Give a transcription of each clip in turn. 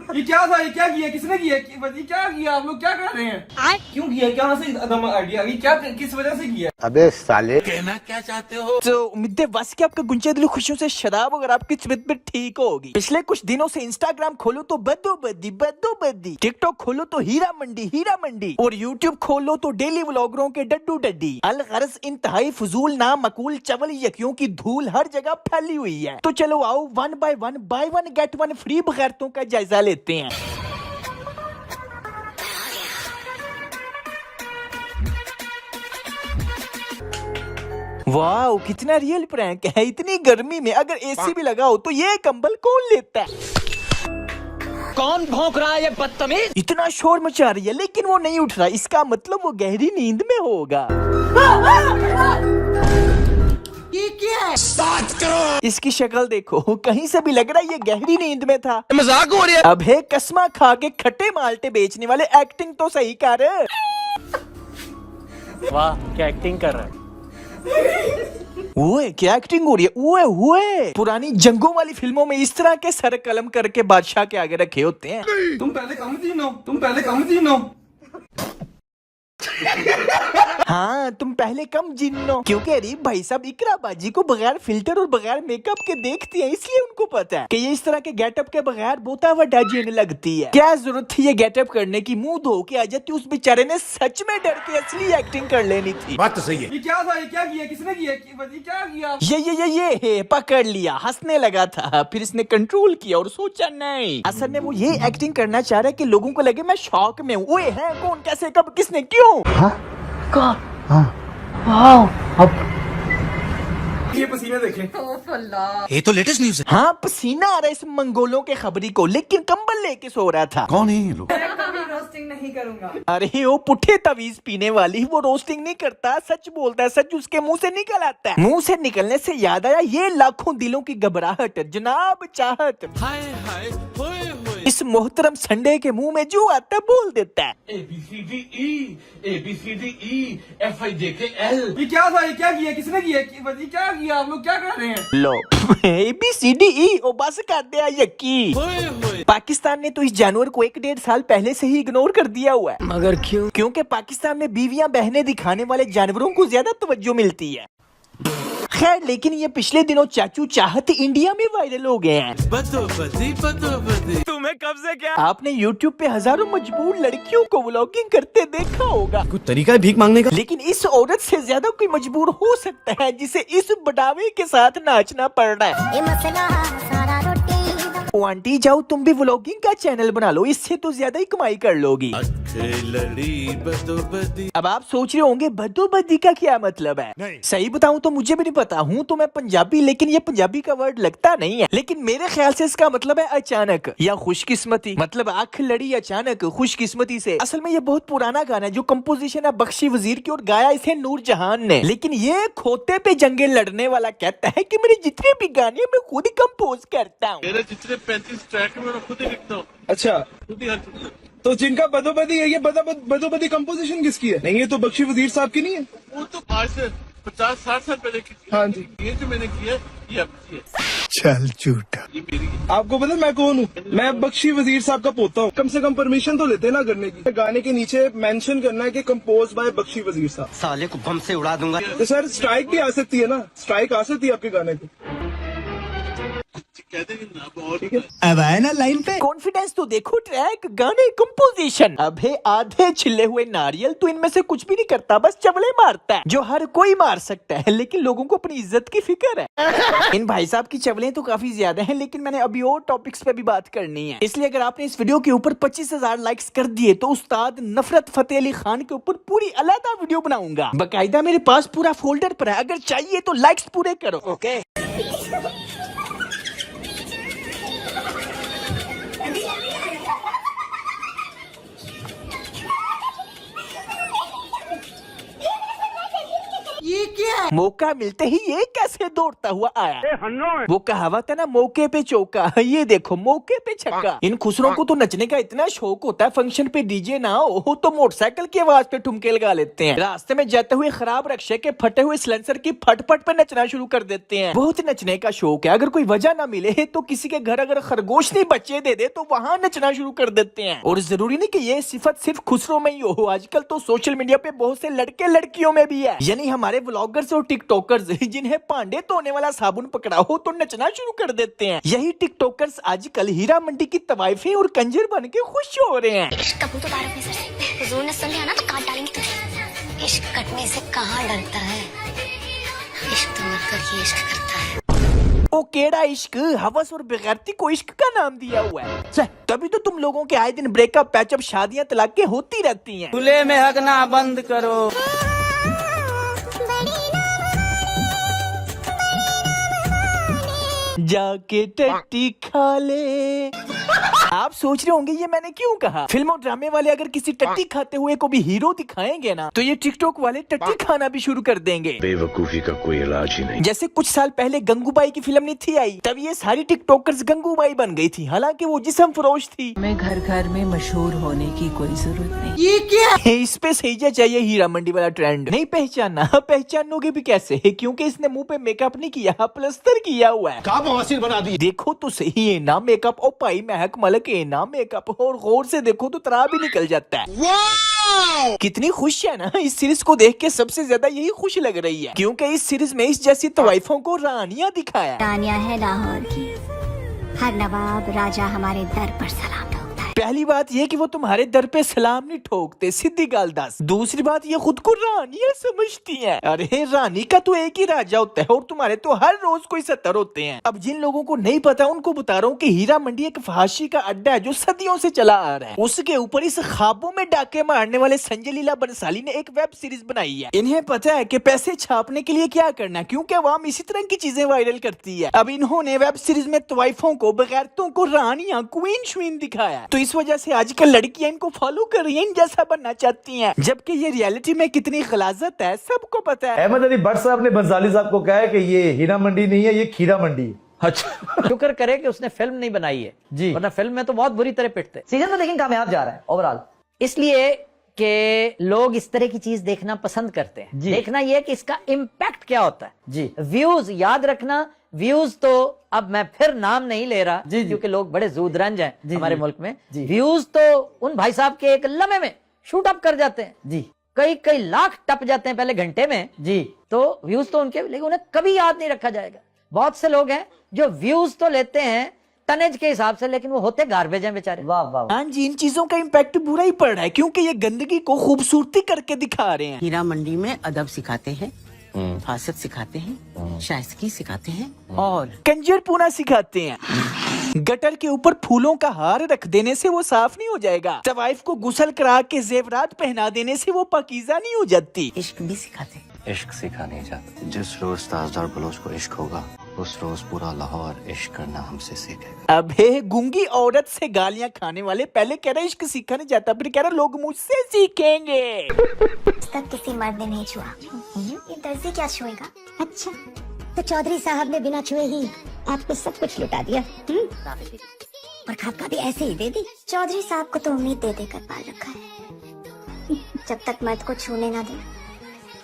ये क्या था? ये क्या किया? किसने किया? ये क्या किया? आप लोग क्या कर रहे हैं? क्यों किया? क्या से अदम आइडिया? ये क्या, किस वजह से किया? अबे साले, कहना क्या चाहते हो? तो उम्मीद है बस कि आपका गुंजे दिली खुशियों से शराब अगर आपकी तबीयत में ठीक होगी। पिछले कुछ दिनों से इंस्टाग्राम खोलो तो बद्दो-बद्दी, टिकटॉक खोलो तो हीरा मंडी और यूट्यूब खोलो तो डेली व्लॉगरों के डड्डू डड्डी। अलगर्ज इंतहाई फजूल नामकूल चवल यकियों की धूल हर जगह फैली हुई है। तो चलो आओ one bye one bye one get one free बगैरतों का जायजा लेते हैं। वाह कितना रियल प्रैंक है। इतनी गर्मी में अगर एसी भी लगा हो तो ये कंबल कौन लेता है? कौन भौंक रहा है ये बदतमीज? इतना शोर मचा रही है लेकिन वो नहीं उठ रहा, इसका मतलब वो गहरी नींद में होगा। ये क्या है? 7 करोड़। इसकी शक्ल देखो, कहीं से भी लग रहा है ये गहरी नींद में था। मजाक हो रही है? अब है कसमा खा के खट्टे माल्टे बेचने वाले, एक्टिंग तो सही कर। वाह क्या एक्टिंग कर रहा है। ओए क्या एक्टिंग हो रही है? ओए पुरानी जंगों वाली फिल्मों में इस तरह के सर कलम करके बादशाह के आगे रखे होते हैं। तुम पहले कम जीनो। हाँ तुम पहले कम जिन्नो, क्योंकि अरीब भाई साहब इकरा बाजी को बगैर फिल्टर और बगैर मेकअप के देखती हैं, इसलिए उनको पता है कि ये इस तरह के गेटअप के बगैर बोता वड्डा जीने लगती है। क्या जरूरत थी ये गेटअप करने की? मुंह धो के आ जाती, उस बेचारे ने सच में डर के असली एक्टिंग कर लेनी थी। बात तो सही है। ये क्या था? ये क्या किया? किसने किया? ये क्या किया? ये पकड़ लिया, हंसने लगा था, फिर इसने कंट्रोल किया और सोचा नहीं, असल में वो ये एक्टिंग करना चाह रहा है कि लोगों को लगे मैं शॉक में हूँ। ओए है कौन, कैसे, कब, किसने, क्यों? ये पसीने देखे। ये तो लेटेस्ट न्यूज है। हाँ पसीना आ रहा है इस मंगोलों के खबरी को, लेकिन कंबल लेके सो रहा था। कौन है ये लोग? कभी रोस्टिंग नहीं करूंगा। अरे वो पुट्ठे तवीज पीने वाली, वो रोस्टिंग नहीं करता, सच बोलता है, सच उसके मुंह से निकल आता है। मुंह से निकलने से याद आया, ये लाखों दिलों की घबराहट जनाब चाहत। हाय हाय होए होए। इस मोहतरम संडे के मुंह में जो आता है बोल देता है। ABCDEFIJKL। ये क्या था? ये क्या किया? किसने किया? ये क्या किया? आप लोग क्या कर रहे हैं? लो ABCDE ओ बस कर दिया यकी। होए होए। पाकिस्तान ने तो इस जानवर को 1-1.5 साल पहले से ही इग्नोर कर दिया हुआ है। मगर क्यों? क्योंकि पाकिस्तान में बीवियां बहनें दिखाने वाले जानवरों को ज्यादा तवज्जो मिलती है। खैर लेकिन ये पिछले दिनों चाचू चाहत इंडिया में वायरल हो गए हैं। बदो तुम्हें कब से क्या? आपने YouTube पे हजारों मजबूर लड़कियों को व्लॉगिंग करते देखा होगा। कुछ तरीका है भीख मांगने का? लेकिन इस औरत से ज्यादा कोई मजबूर हो सकता है जिसे इस बढ़ावे के साथ नाचना पड़ रहा है। ओ आंटी जाओ तुम भी व्लॉगिंग का चैनल बना लो, इससे तो ज्यादा ही कमाई कर लोगी। लड़ी बदो। अब आप सोच रहे होंगे बदोबदी का क्या मतलब है? नहीं। सही बताऊं तो मुझे भी नहीं पता, हूं तो मैं पंजाबी, लेकिन ये पंजाबी का वर्ड लगता नहीं है। लेकिन मेरे ख्याल से इसका मतलब है अचानक या खुशकिस्मती, मतलब आंख लड़ी अचानक खुशकिस्मती से। असल में ये बहुत पुराना गाना है जो कंपोजिशन है बख्शी वजीर की और गाया इसे नूर जहान ने। लेकिन ये खोते पे जंगे लड़ने वाला कहता है कि मेरे जितने भी गाने मैं खुद ही कंपोज करता हूँ। मेरे जितने 35 ट्रैक में मैं खुद ही लिखता हूँ। अच्छा, खुद ही हर तो जिनका बदोबदी है, ये बदोबदी कंपोजिशन किसकी है? नहीं, ये तो बख्शी वजीर साहब की नहीं है। वो तो आज से 50-60 साल पहले की थी। हाँ जी। ये जो मैंने किया ये आपकी है। चल झूठा। ये मेरी है। आपको पता मैं कौन हूँ? मैं बख्शी वजीर साहब का पोता हूँ। कम से कम परमिशन तो लेते ना करने की। गाने के नीचे मेंशन करना है कि कंपोज बाय बख्शी वजीर साहब। साले को बम से उड़ा दूंगा। तो सर स्ट्राइक भी आ सकती है ना, स्ट्राइक आ सकती है आपके गाने को। कह देंगे ना अब और अब आए ना लाइन पे। कॉन्फिडेंस तो देखो, ट्रैक, गाने, कंपोजिशन। अबे आधे छिले हुए नारियल तो इनमें से कुछ भी नहीं करता, बस चवले मारता है जो हर कोई मार सकता है, लेकिन लोगों को अपनी इज्जत की फिक्र है। इन भाई साहब की चवलें तो काफी ज्यादा हैं, लेकिन मैंने अभी और टॉपिक्स पे भी बात करनी है। इसलिए अगर आपने इस वीडियो के ऊपर 25,000 लाइक्स कर दिए तो उस्ताद नफरत फतेह अली खान के ऊपर पूरी अलग वीडियो बनाऊंगा। बाकायदा मेरे पास पूरा फोल्डर पर है, अगर चाहिए तो लाइक्स पूरे करो। ओके ये क्या है? मौका मिलते ही ये कैसे दौड़ता हुआ आया। वो कहावत है ना, मौके पे चौका, ये देखो मौके पे छक्का। इन खुसरों को तो नचने का इतना शौक होता है, फंक्शन पे डीजे ना हो तो मोटरसाइकिल की आवाज पे ठुमके लगा लेते हैं। रास्ते में जाते हुए खराब रक्शे के फटे हुए सिलेंसर की फटफट पे नचना शुरू कर देते हैं। बहुत नचने का शौक है। अगर कोई वजह ना मिले तो किसी के घर अगर खरगोश नहीं बच्चे दे दे तो वहाँ नचना शुरू कर देते हैं। और जरूरी नहीं कि ये सिफत सिर्फ खुसरों में ही हो, आजकल तो सोशल मीडिया पे बहुत से लड़के लड़कियों में भी है। यानी हमारे व्लॉगर्स और टिकटॉकर्स जिन्हें भांडे धोने वाला साबुन पकड़ा हो तो नचना शुरू कर देते हैं। यही टिकटॉकर्स आजकल हीरा मंडी की तवाइफे और कंजर बन के खुश हो रहे हैं। कबूतर तो 12 पैसे से हुजूर ने समझा ना तो काट डालेंगे तुझे। इश्क कटने से कहाँ डरता है, इश्क तो मरकर ही इश्क करता है। ओ केड़ा इश्क, हवस और बेगैरती को इश्क का नाम दिया हुआ है। तभी तो तुम लोगों के आए दिन ब्रेकअप, पैचअप, शादियां, तलाकें होती रहती हैं। खुले में हगना बंद करो। जाके टट्टी खा ले। आप सोच रहे होंगे ये मैंने क्यों कहा। फिल्म और ड्रामे वाले अगर किसी टट्टी खाते हुए को भी हीरो दिखाएंगे ना तो ये टिकटॉक वाले टट्टी खाना भी शुरू कर देंगे। बेवकूफी का कोई इलाज ही नहीं। जैसे कुछ साल पहले गंगूबाई की फिल्म नहीं थी आई, तब ये सारी टिकटॉकर्स गंगूबाई बन गई थी, हालांकि वो जिस्म फरोश थी। हमें घर घर में मशहूर होने की कोई जरूरत नहीं। ये क्या है? इस पे सही चाहिए हीरा मंडी वाला ट्रेंड। नहीं पहचाना, पहचानोगे भी कैसे, क्योंकि इसने मुंह पे मेकअप नहीं किया, प्लास्टर किया हुआ है। बना दी। देखो तो सही है ना मेकअप, और भाई महक मलक है ना मेकअप, और गौर से देखो तो तरा भी निकल जाता है। कितनी खुश है ना। इस सीरीज को देख के सबसे ज्यादा यही खुश लग रही है, क्योंकि इस सीरीज में इस जैसी तवाइफों को रानियां दिखाया। रानियां है लाहौर की, हर नवाब राजा हमारे दर पर सलाम ठोकता है। पहली बात ये कि वो तुम्हारे दर पे सलाम नहीं ठोकते, सीधी गाल दस। दूसरी बात ये खुद को रानियां समझती हैं। अरे रानी का तो एक ही राजा होता है और तुम्हारे तो हर रोज कोई 70 होते हैं। अब जिन लोगों को नहीं पता उनको बता रहा हूँ कि हीरा मंडी एक फहाशी का अड्डा है जो सदियों से चला आ रहा है। उसके ऊपर इस ख्वाबों में डाके मारने वाले संजय लीला बंसाली ने एक वेब सीरीज बनाई है। इन्हें पता है कि पैसे छापने के लिए क्या करना, क्योंकि अवाम इसी तरह की चीजें वायरल करती है। अब इन्होंने वेब सीरीज में तवाइफों को, बगैरतों को रानियां, क्वीन श्वीन दिखाया। तो इस वजह से आजकल लड़कियां इनको फॉलो कर रही हैं, इन जैसा बनना चाहती हैं, जबकि ये रियलिटी में कितनी गलाजत है सबको पता है। अहमद अली भट्ट साहब ने बंसाली साहब को कहा है कि ये हीरा मंडी नहीं है, ये खीरा मंडी है। अच्छा, शुक्र करे कि उसने फिल्म नहीं बनाई है जी, वरना फिल्म में तो बहुत बुरी तरह पिटते। सीजन में लेकिन कामयाब जा रहा है ओवरऑल, इसलिए कि लोग इस तरह की चीज देखना पसंद करते हैं। देखना ये कि इसका इम्पैक्ट क्या होता है जी। व्यूज याद रखना, व्यूज तो अब मैं फिर नाम नहीं ले रहा क्योंकि लोग बड़े जूदरंज हैं हमारे मुल्क में। व्यूज तो उन भाई साहब के एक लम्हे में शूट अप कर जाते हैं जी, कई कई लाख टप जाते हैं पहले घंटे में जी। तो व्यूज तो उनके, लेकिन उन्हें कभी याद नहीं रखा जाएगा। बहुत से लोग हैं जो व्यूज तो लेते हैं टनेज के हिसाब से, लेकिन वो होते गार्बेज हैं बेचारे। वाह वाह। हाँ जी, इन चीजों का इम्पैक्ट बुरा ही पड़ रहा है, क्योंकि ये गंदगी को खूबसूरती करके दिखा रहे हैं। हीरा मंडी में अदब सिखाते हैं, फासद सिखाते हैं, शाइस्तगी सिखाते हैं और कंजरपूना सिखाते हैं। गटर के ऊपर फूलों का हार रख देने से वो साफ नहीं हो जाएगा। तवाइफ को गुसल करा के जेवरात पहना देने से वो पाकीज़ा नहीं हो जाती। इश्क भी सिखाते हैं। इश्क सिखा नहीं जाता। जिस रोज ताजदार बलोच को इश्क होगा उस रोज पूरा लाहौर इश्क करना हमसे सीखेगा। अबे गुंगी औरत से गालियां खाने वाले पहले कह रहे इश्क सीखा नहीं जाता, फिर कह रहे लोग मुझसे सीखेंगे। तक किसी मर्द ने नहीं छुआ, ये दर्जी क्या छुएगा। अच्छा, तो चौधरी साहब ने बिना छुए ही आपको सब कुछ लुटा दिया और खाका भी ऐसे ही दे दी। चौधरी साहब को तो उम्मीद दे देकर पाल रखा है, जब तक मर्द को छूने ना दे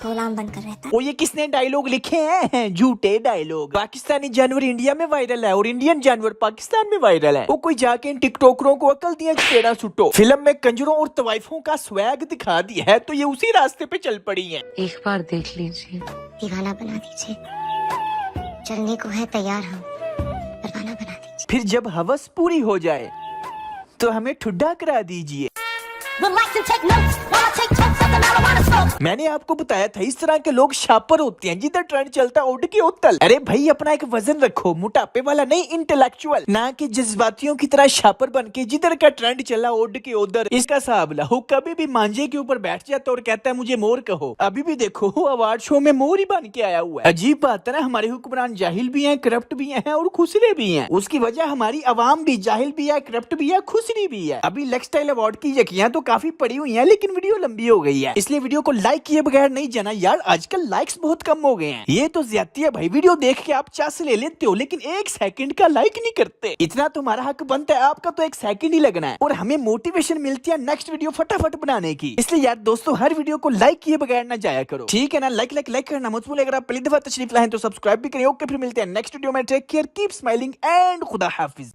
गुलाम बनकर रहता है। वो ये किसने डायलॉग लिखे हैं? झूठे डायलॉग। पाकिस्तानी जानवर इंडिया में वायरल है और इंडियन जानवर पाकिस्तान में वायरल है। वो कोई जाके इन टिकटॉकरों को अकल दिया टेढ़ा सुटो। फिल्म में कंजरों और तवाइफों का स्वैग दिखा दिया है तो ये उसी रास्ते पे चल पड़ी है। एक बार देख लीजिए, दीवाना बना दीजिए, चलने को है तैयार हम, परवाना बना दीजिए। फिर जब हवस पूरी हो जाए तो हमें ठुड्डा करा दीजिए। मैंने आपको बताया था इस तरह के लोग शापर होते हैं, जिधर ट्रेंड चलता है उड़ के उतल। अरे भाई अपना एक वजन रखो, मोटापे वाला नहीं, इंटेलेक्चुअल, ना कि जज्बातियों की तरह शापर बन के जिधर का ट्रेंड चला उड़ के उधर। इसका हिसाब लाओ, कभी भी मांझे के ऊपर बैठ जाता और कहता है मुझे मोर कहो। अभी भी देखो अवार्ड शो में मोर ही बन के आया हुआ है। अजीब बात है ना, हमारे हुक्मरान जाहिल भी हैं, करप्ट भी हैं और खुसरे भी हैं। उसकी वजह हमारी अवाम भी जाहिल भी है, करप्ट भी है, खुसरी भी है। अभी लेक्सटाइल अवार्ड की यकियां तो काफी पड़ी हुई है, लेकिन वीडियो लंबी हो गई है, इसलिए वीडियो को लाइक किए बगैर नहीं जाना यार। आजकल लाइक्स बहुत कम हो गए हैं, ये तो ज्यादती है भाई। वीडियो देख के आप चास ले लेते हो, लेकिन 1 सेकंड का लाइक नहीं करते। इतना तुम्हारा हक बनता है, आपका तो 1 सेकंड ही लगना है, और हमें मोटिवेशन मिलती है नेक्स्ट वीडियो फटाफट बनाने की। इसलिए यार दोस्तों, हर वीडियो को लाइक किए बगैर ना जाया करो, ठीक है ना। लाइक करना मत भूलिए। अगर आप पहली दफा तशरीफ लाए तो सब्सक्राइब भी करें। ओके, फिर मिलते हैं नेक्स्ट वीडियो में। Take care, keep smiling and खुदा हाफिज।